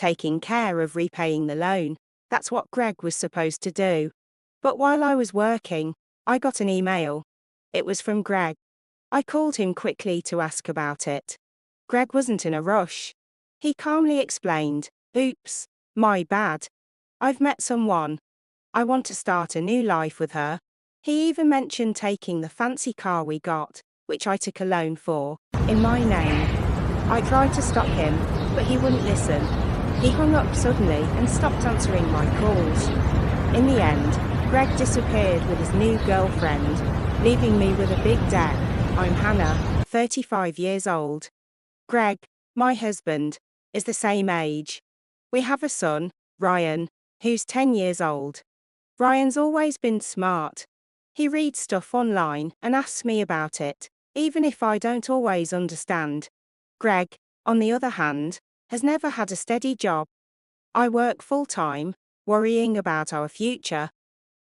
taking care of repaying the loan. That's what Greg was supposed to do. But while I was working, I got an email. It was from Greg. I called him quickly to ask about it. Greg wasn't in a rush. He calmly explained, "Oops, my bad. I've met someone. I want to start a new life with her." He even mentioned taking the fancy car we got, which I took a loan for, in my name. I tried to stop him, but he wouldn't listen. He hung up suddenly and stopped answering my calls. In the end, Greg disappeared with his new girlfriend, leaving me with a big debt. I'm Hannah, 35 years old. Greg, my husband, is the same age. We have a son, Ryan, who's 10 years old. Ryan's always been smart. He reads stuff online and asks me about it, even if I don't always understand. Greg, on the other hand, has never had a steady job. I work full-time, worrying about our future.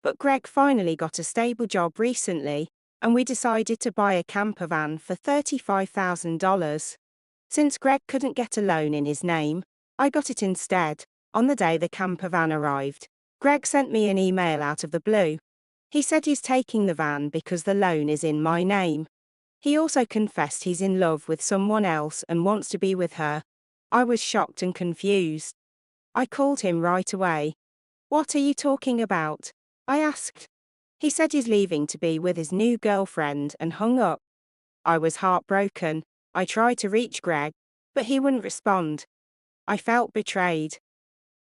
But Greg finally got a stable job recently, and we decided to buy a camper van for $35,000. Since Greg couldn't get a loan in his name, I got it instead. On the day the camper van arrived, Greg sent me an email out of the blue. He said he's taking the van because the loan is in my name. He also confessed he's in love with someone else and wants to be with her. I was shocked and confused. I called him right away. "What are you talking about?" I asked. He said he's leaving to be with his new girlfriend and hung up. I was heartbroken. I tried to reach Greg, but he wouldn't respond. I felt betrayed.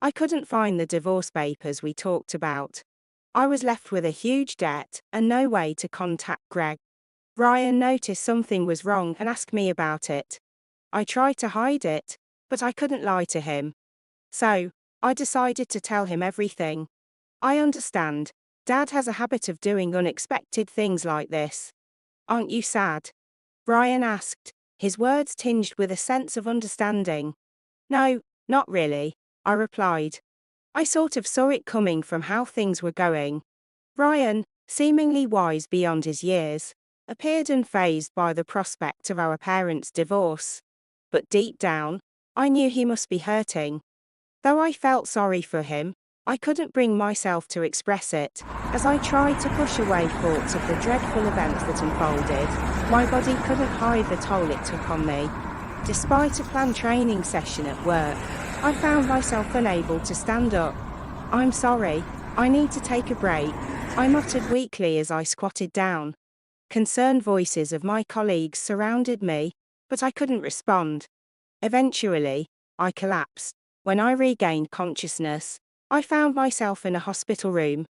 I couldn't find the divorce papers we talked about. I was left with a huge debt and no way to contact Greg. Ryan noticed something was wrong and asked me about it. I tried to hide it, but I couldn't lie to him. So, I decided to tell him everything. "I understand. Dad has a habit of doing unexpected things like this. Aren't you sad?" Ryan asked, his words tinged with a sense of understanding. "No, not really," I replied. I sort of saw it coming from how things were going. Ryan, seemingly wise beyond his years, appeared unfazed by the prospect of our parents' divorce. But deep down, I knew he must be hurting. Though I felt sorry for him, I couldn't bring myself to express it. As I tried to push away thoughts of the dreadful events that unfolded, my body couldn't hide the toll it took on me. Despite a planned training session at work, I found myself unable to stand up. "I'm sorry, I need to take a break," I muttered weakly as I squatted down. Concerned voices of my colleagues surrounded me, but I couldn't respond. Eventually, I collapsed. When I regained consciousness, I found myself in a hospital room.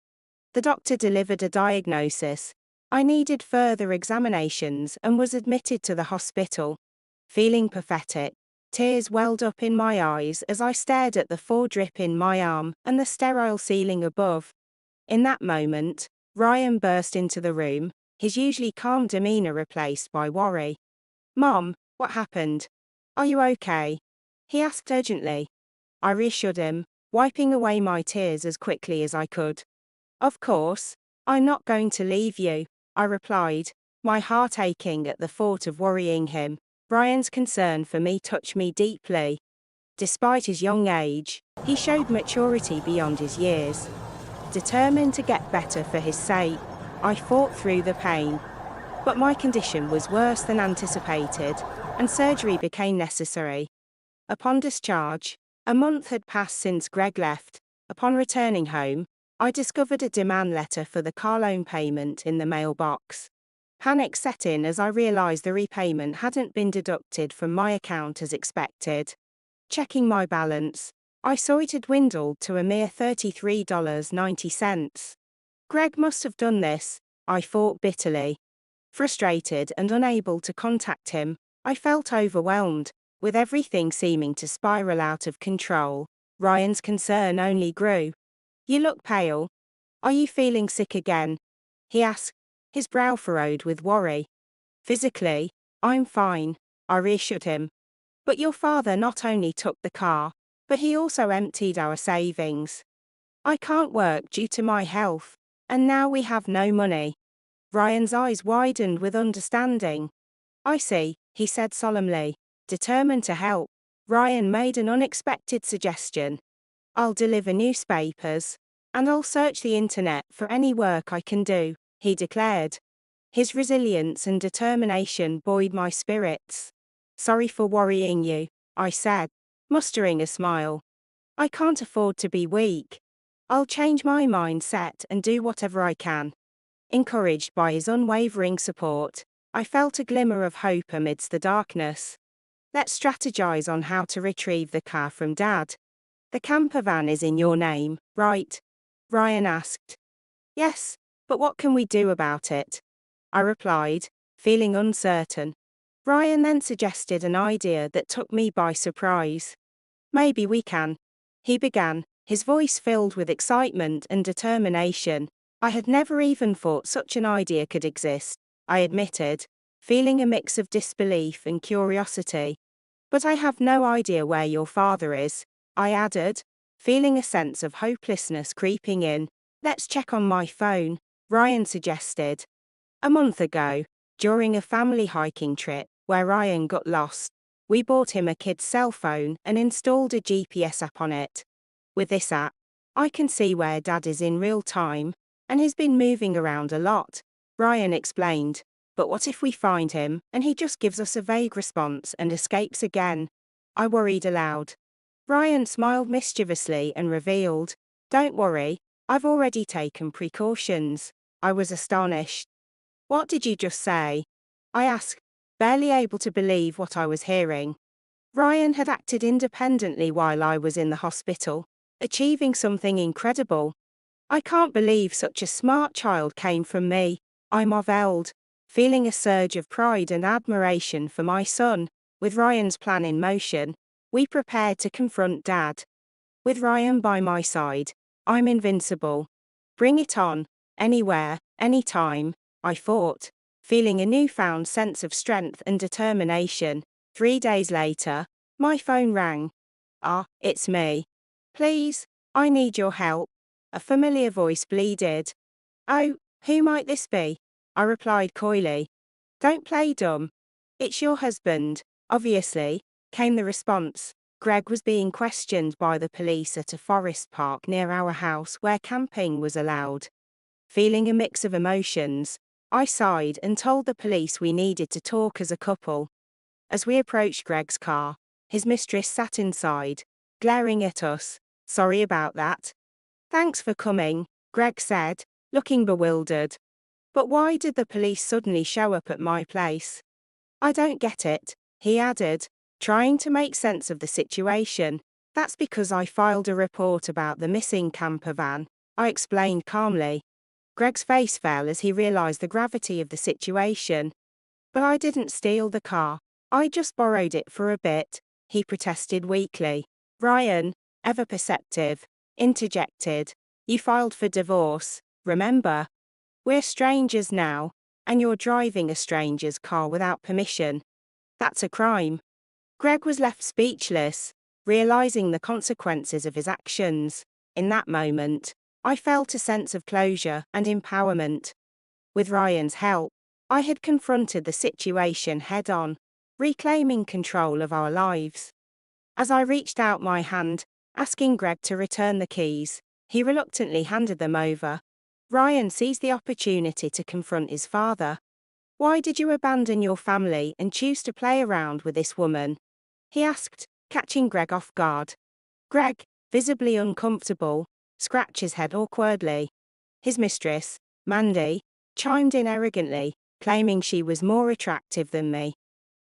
The doctor delivered a diagnosis. I needed further examinations and was admitted to the hospital. Feeling pathetic, tears welled up in my eyes as I stared at the drip in my arm and the sterile ceiling above. In that moment, Ryan burst into the room, his usually calm demeanor replaced by worry. "Mom, what happened? Are you okay?" he asked urgently. I reassured him, wiping away my tears as quickly as I could. "Of course, I'm not going to leave you," I replied, my heart aching at the thought of worrying him. Ryan's concern for me touched me deeply. Despite his young age, he showed maturity beyond his years. Determined to get better for his sake, I fought through the pain. But my condition was worse than anticipated, and surgery became necessary. Upon discharge, a month had passed since Greg left. Upon returning home, I discovered a demand letter for the car loan payment in the mailbox. Panic set in as I realized the repayment hadn't been deducted from my account as expected. Checking my balance, I saw it had dwindled to a mere $33.90. Greg must have done this, I thought bitterly. Frustrated and unable to contact him, I felt overwhelmed, with everything seeming to spiral out of control. Ryan's concern only grew. "You look pale. Are you feeling sick again?" he asked, his brow furrowed with worry. "Physically, I'm fine," I reassured him. "But your father not only took the car, but he also emptied our savings. I can't work due to my health, and now we have no money." Ryan's eyes widened with understanding. "I see," he said solemnly, determined to help. Ryan made an unexpected suggestion. I'll deliver newspapers, and I'll search the internet for any work I can do, he declared. His resilience and determination buoyed my spirits. Sorry for worrying you, I said, mustering a smile. I can't afford to be weak. I'll change my mindset and do whatever I can. Encouraged by his unwavering support, I felt a glimmer of hope amidst the darkness. Let's strategize on how to retrieve the car from Dad. The camper van is in your name, right? Ryan asked. Yes, but what can we do about it? I replied, feeling uncertain. Ryan then suggested an idea that took me by surprise. Maybe we can. He began, his voice filled with excitement and determination. I had never even thought such an idea could exist, I admitted, feeling a mix of disbelief and curiosity. But I have no idea where your father is, I added, feeling a sense of hopelessness creeping in. Let's check on my phone, Ryan suggested. A month ago, during a family hiking trip where Ryan got lost, we bought him a kid's cell phone and installed a GPS app on it. With this app, I can see where Dad is in real time, and he's been moving around a lot, Ryan explained. But what if we find him and he just gives us a vague response and escapes again? I worried aloud. Ryan smiled mischievously and revealed, Don't worry, I've already taken precautions. I was astonished. What did you just say? I asked, barely able to believe what I was hearing. Ryan had acted independently while I was in the hospital, achieving something incredible. I can't believe such a smart child came from me, I marveled, feeling a surge of pride and admiration for my son. With Ryan's plan in motion, we prepared to confront Dad. With Ryan by my side, I'm invincible. Bring it on, anywhere, anytime, I thought, feeling a newfound sense of strength and determination. 3 days later, my phone rang. It's me. Please, I need your help. A familiar voice bleated. Oh, who might this be? I replied coyly. Don't play dumb. It's your husband, obviously, came the response. Greg was being questioned by the police at a forest park near our house where camping was allowed. Feeling a mix of emotions, I sighed and told the police we needed to talk as a couple. As we approached Greg's car, his mistress sat inside, glaring at us. Sorry about that. Thanks for coming, Greg said, looking bewildered. But why did the police suddenly show up at my place? I don't get it, he added, trying to make sense of the situation. That's because I filed a report about the missing camper van, I explained calmly. Greg's face fell as he realized the gravity of the situation. But I didn't steal the car. I just borrowed it for a bit, he protested weakly. Ryan, ever perceptive, interjected. You filed for divorce, remember? We're strangers now, and you're driving a stranger's car without permission. That's a crime. Greg was left speechless, realizing the consequences of his actions. In that moment, I felt a sense of closure and empowerment. With Ryan's help, I had confronted the situation head-on, reclaiming control of our lives. As I reached out my hand, asking Greg to return the keys, he reluctantly handed them over. Ryan seized the opportunity to confront his father. Why did you abandon your family and choose to play around with this woman? He asked, catching Greg off guard. Greg, visibly uncomfortable, scratched his head awkwardly. His mistress, Mandy, chimed in arrogantly, claiming she was more attractive than me.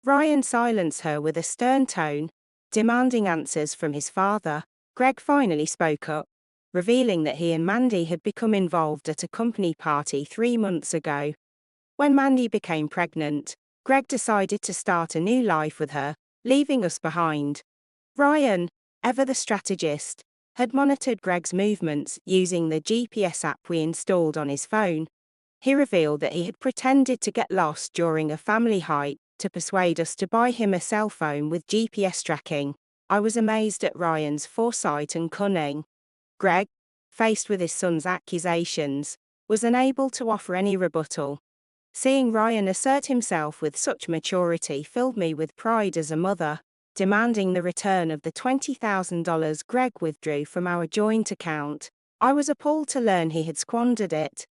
Ryan silenced her with a stern tone, demanding answers from his father. Greg finally spoke up, revealing that he and Mandy had become involved at a company party 3 months ago. When Mandy became pregnant, Greg decided to start a new life with her, leaving us behind. Ryan, ever the strategist, had monitored Greg's movements using the GPS app we installed on his phone. He revealed that he had pretended to get lost during a family hike to persuade us to buy him a cell phone with GPS tracking. I was amazed at Ryan's foresight and cunning. Greg, faced with his son's accusations, was unable to offer any rebuttal. Seeing Ryan assert himself with such maturity filled me with pride as a mother. demanding the return of the $20,000 Greg withdrew from our joint account. I was appalled to learn he had squandered it.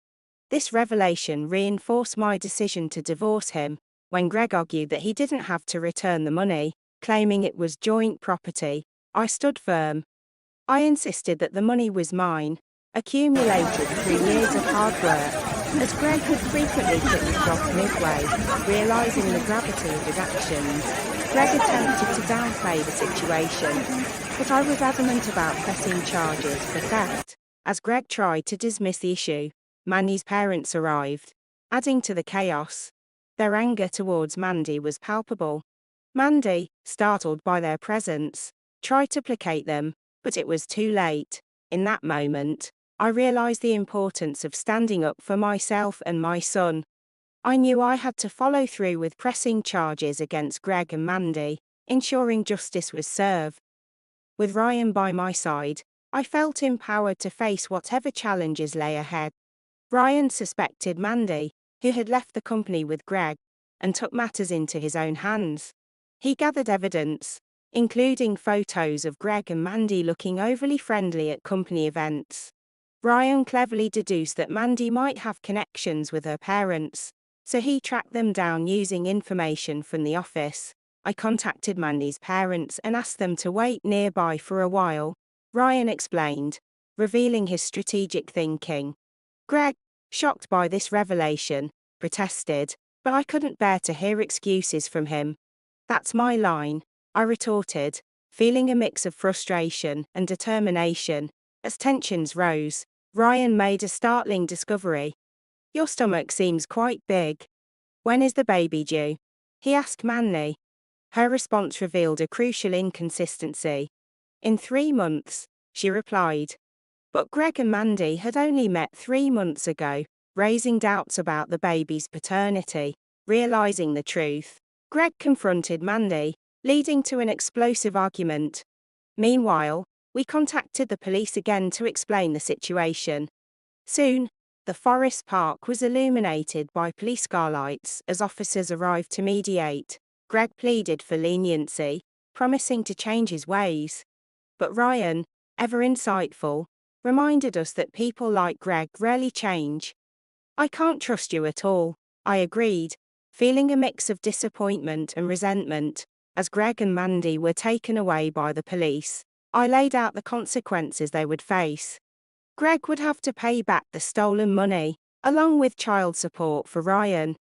This revelation reinforced my decision to divorce him, when Greg argued that he didn't have to return the money, claiming it was joint property. I stood firm. I insisted that the money was mine, accumulated through years of hard work, as Greg had frequently cut me off midway, realizing the gravity of his actions. Greg attempted to downplay the situation, but I was adamant about pressing charges for theft. As Greg tried to dismiss the issue, Mandy's parents arrived, adding to the chaos. Their anger towards Mandy was palpable. Mandy, startled by their presence, tried to placate them, but it was too late. In that moment, I realized the importance of standing up for myself and my son. I knew I had to follow through with pressing charges against Greg and Mandy, ensuring justice was served. With Ryan by my side, I felt empowered to face whatever challenges lay ahead. Ryan suspected Mandy, who had left the company with Greg, and took matters into his own hands. He gathered evidence, including photos of Greg and Mandy looking overly friendly at company events. Ryan cleverly deduced that Mandy might have connections with her parents, so he tracked them down using information from the office. I contacted Mandy's parents and asked them to wait nearby for a while, Ryan explained, revealing his strategic thinking. Greg, shocked by this revelation, protested, but I couldn't bear to hear excuses from him. That's my line, I retorted, feeling a mix of frustration and determination. As tensions rose, Ryan made a startling discovery. Your stomach seems quite big. When is the baby due? He asked Mandy. Her response revealed a crucial inconsistency. In 3 months, she replied. But Greg and Mandy had only met 3 months ago, raising doubts about the baby's paternity. Realizing the truth, Greg confronted Mandy, leading to an explosive argument. Meanwhile, we contacted the police again to explain the situation. Soon, the forest park was illuminated by police car lights as officers arrived to mediate. Greg pleaded for leniency, promising to change his ways. But Ryan, ever insightful, reminded us that people like Greg rarely change. I can't trust you at all, I agreed, feeling a mix of disappointment and resentment. As Greg and Mandy were taken away by the police, I laid out the consequences they would face. Greg would have to pay back the stolen money, along with child support for Ryan.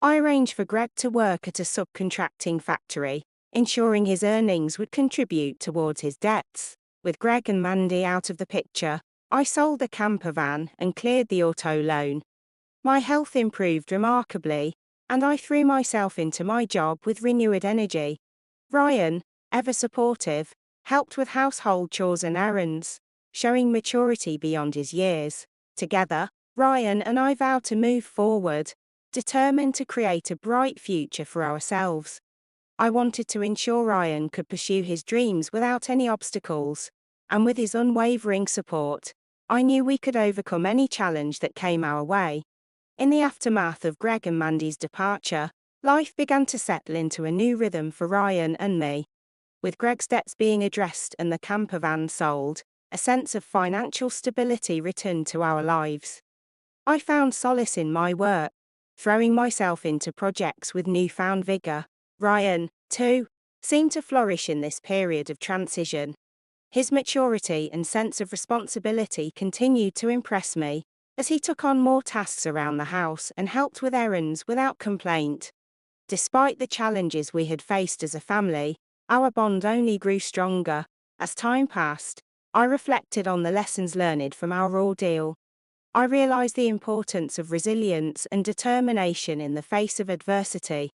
I arranged for Greg to work at a subcontracting factory, ensuring his earnings would contribute towards his debts. With Greg and Mandy out of the picture, I sold the camper van and cleared the auto loan. My health improved remarkably, and I threw myself into my job with renewed energy. Ryan, ever supportive, helped with household chores and errands, showing maturity beyond his years. Together, Ryan and I vowed to move forward, determined to create a bright future for ourselves. I wanted to ensure Ryan could pursue his dreams without any obstacles, and with his unwavering support, I knew we could overcome any challenge that came our way. In the aftermath of Greg and Mandy's departure, life began to settle into a new rhythm for Ryan and me. With Greg's debts being addressed and the camper van sold, a sense of financial stability returned to our lives. I found solace in my work, throwing myself into projects with newfound vigor. Ryan, too, seemed to flourish in this period of transition. His maturity and sense of responsibility continued to impress me, as he took on more tasks around the house and helped with errands without complaint. Despite the challenges we had faced as a family, our bond only grew stronger. As time passed, I reflected on the lessons learned from our ordeal. I realized the importance of resilience and determination in the face of adversity.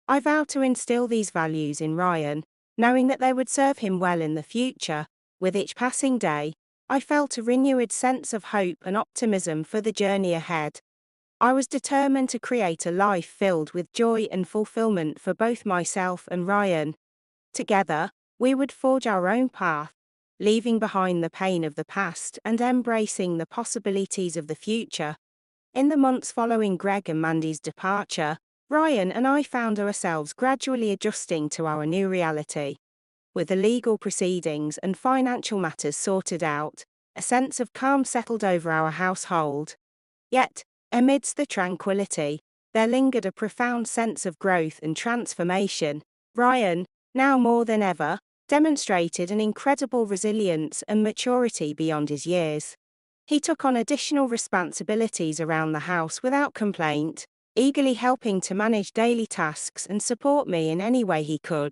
I vowed to instill these values in Ryan, knowing that they would serve him well in the future. With each passing day, I felt a renewed sense of hope and optimism for the journey ahead. I was determined to create a life filled with joy and fulfillment for both myself and Ryan. Together, we would forge our own path, leaving behind the pain of the past and embracing the possibilities of the future. In the months following Greg and Mandy's departure, Ryan and I found ourselves gradually adjusting to our new reality. With the legal proceedings and financial matters sorted out, a sense of calm settled over our household. Yet, amidst the tranquility, there lingered a profound sense of growth and transformation. Ryan, now more than ever, demonstrated an incredible resilience and maturity beyond his years. He took on additional responsibilities around the house without complaint, eagerly helping to manage daily tasks and support me in any way he could.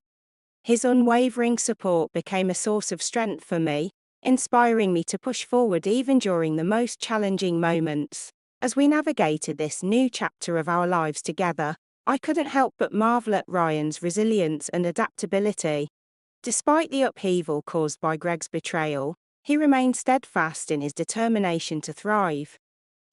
His unwavering support became a source of strength for me, inspiring me to push forward even during the most challenging moments. As we navigated this new chapter of our lives together, I couldn't help but marvel at Ryan's resilience and adaptability. Despite the upheaval caused by Greg's betrayal, he remained steadfast in his determination to thrive.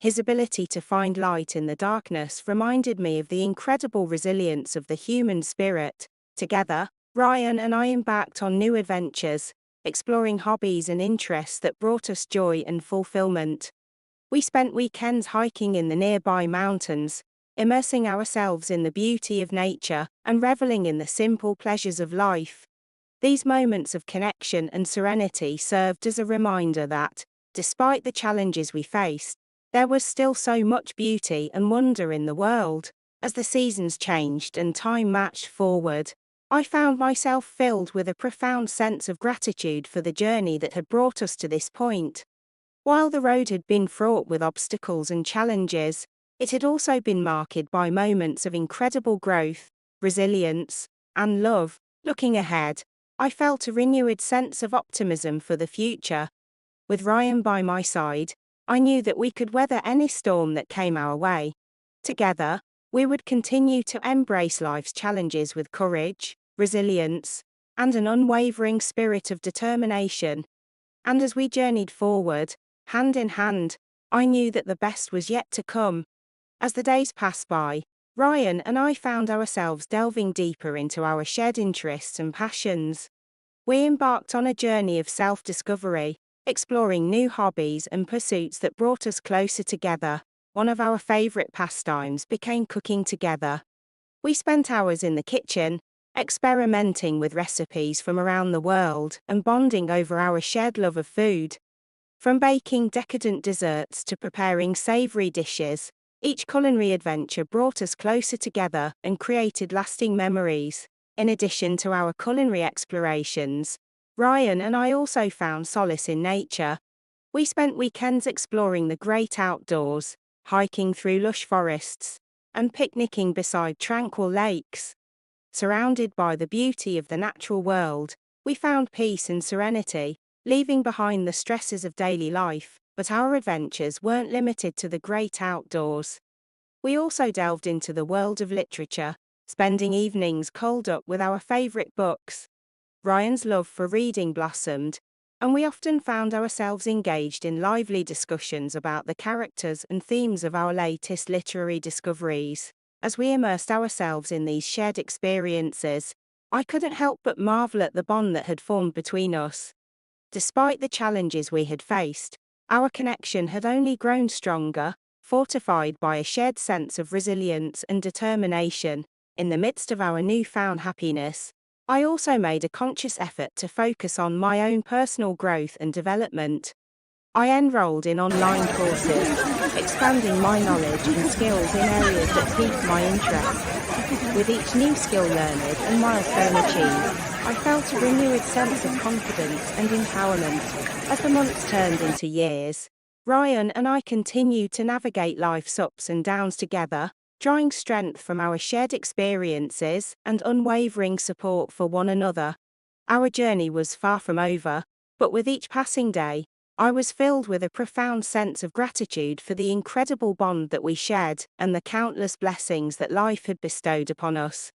His ability to find light in the darkness reminded me of the incredible resilience of the human spirit. Together, Ryan and I embarked on new adventures, exploring hobbies and interests that brought us joy and fulfillment. We spent weekends hiking in the nearby mountains, immersing ourselves in the beauty of nature and reveling in the simple pleasures of life. These moments of connection and serenity served as a reminder that, despite the challenges we faced, there was still so much beauty and wonder in the world. As the seasons changed and time marched forward, I found myself filled with a profound sense of gratitude for the journey that had brought us to this point. While the road had been fraught with obstacles and challenges, it had also been marked by moments of incredible growth, resilience, and love. Looking ahead, I felt a renewed sense of optimism for the future. With Ryan by my side, I knew that we could weather any storm that came our way. Together, we would continue to embrace life's challenges with courage, resilience, and an unwavering spirit of determination. And as we journeyed forward, hand in hand, I knew that the best was yet to come. As the days passed by, Ryan and I found ourselves delving deeper into our shared interests and passions. We embarked on a journey of self-discovery, exploring new hobbies and pursuits that brought us closer together. One of our favorite pastimes became cooking together. We spent hours in the kitchen, experimenting with recipes from around the world and bonding over our shared love of food. From baking decadent desserts to preparing savory dishes, each culinary adventure brought us closer together and created lasting memories. In addition to our culinary explorations, Ryan and I also found solace in nature. We spent weekends exploring the great outdoors, hiking through lush forests, and picnicking beside tranquil lakes. Surrounded by the beauty of the natural world, we found peace and serenity, leaving behind the stresses of daily life. But our adventures weren't limited to the great outdoors. We also delved into the world of literature, spending evenings curled up with our favorite books. Ryan's love for reading blossomed, and we often found ourselves engaged in lively discussions about the characters and themes of our latest literary discoveries. As we immersed ourselves in these shared experiences, I couldn't help but marvel at the bond that had formed between us. Despite the challenges we had faced, our connection had only grown stronger, fortified by a shared sense of resilience and determination. In the midst of our newfound happiness, I also made a conscious effort to focus on my own personal growth and development. I enrolled in online courses, expanding my knowledge and skills in areas that piqued my interest. With each new skill learned and milestone achieved, I felt a renewed sense of confidence and empowerment. As the months turned into years, Ryan and I continued to navigate life's ups and downs together, drawing strength from our shared experiences and unwavering support for one another. Our journey was far from over, but with each passing day, I was filled with a profound sense of gratitude for the incredible bond that we shared and the countless blessings that life had bestowed upon us.